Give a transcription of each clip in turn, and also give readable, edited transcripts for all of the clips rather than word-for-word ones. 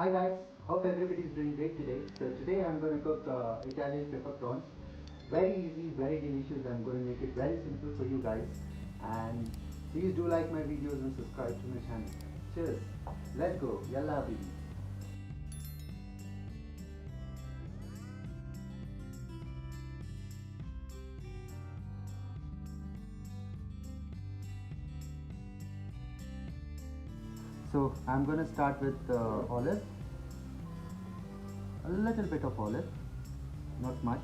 Hi guys, hope everybody is doing great today. So today I'm going to cook Italian pepper prawns. Very easy, very delicious. I'm going to make it very simple for you guys. And please do like my videos and subscribe to my channel. Cheers. Let's go. Yalla baby. So I'm going to start with olive, a little bit of olive, not much,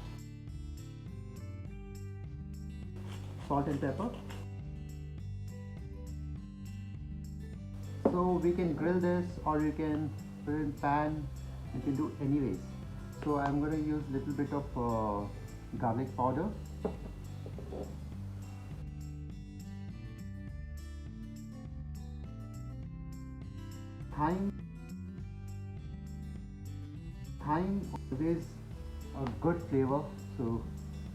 salt and pepper. So we can grill this or you can put it in pan, you can do anyways. So I'm going to use a little bit of garlic powder. Thyme always a good flavor, so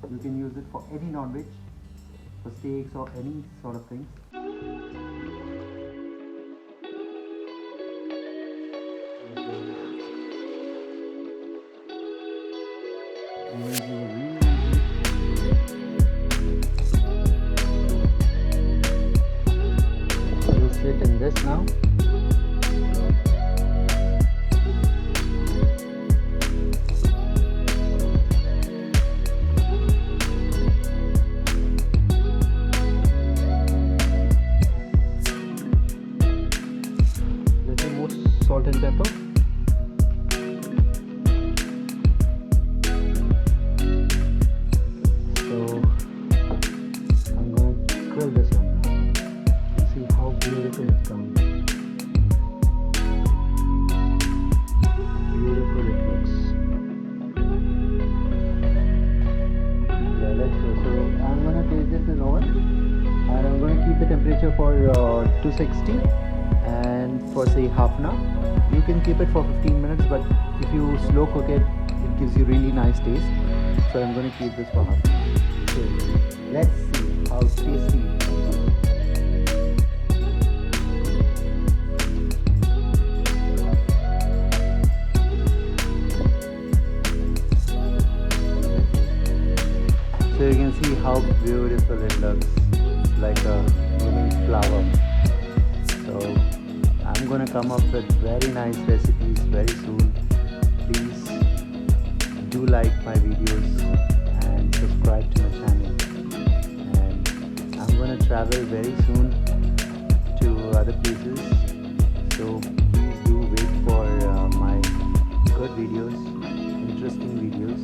you can use it for any non-veg, for steaks or any sort of things. Use it in this now. Salt and pepper. So I'm going to grill this one now. See how beautiful it comes. Beautiful it looks. Yeah, let's go. So I'm going to place this in oven and I'm going to keep the temperature for 260 and for say half an hour. You can keep it for 15 minutes, but if you slow cook it, it gives you really nice taste. So I'm going to keep this for half an hour. So let's see how tasty it is. So you can see how beautiful it looks, like a blooming flower. So I'm gonna come up with very nice recipes very soon. Please do like my videos and subscribe to my channel. And I'm gonna travel very soon to other places. So please do wait for my good videos, interesting videos.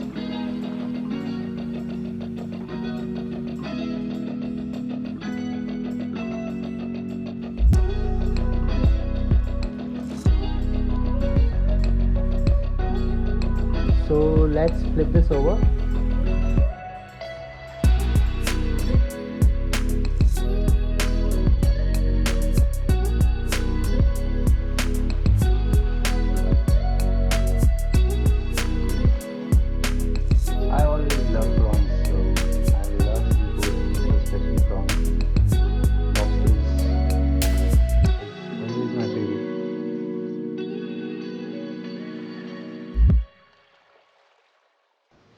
So let's flip this over. I always love prawns, so I love seafood, especially prawns. Lobsters, always my favorite.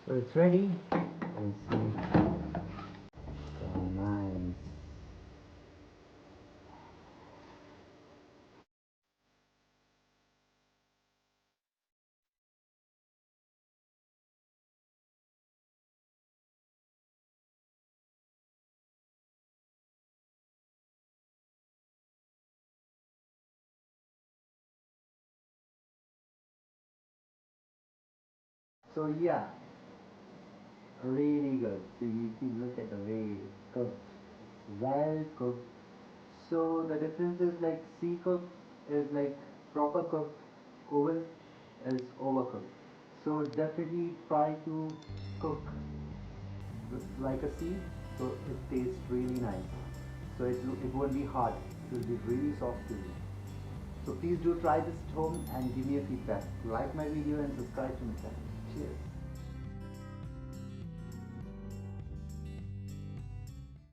So it's ready. Let's see. So nice. So yeah, really good. So you can look at the way it's cooked, well cooked. So the difference is like sea cooked is like proper cooked, oven is overcooked. So definitely try to cook like a sea, so it tastes really nice. So it won't be hard. It will be really soft to you. So please do try this at home and give me a feedback. Like my video and subscribe to my channel. Cheers.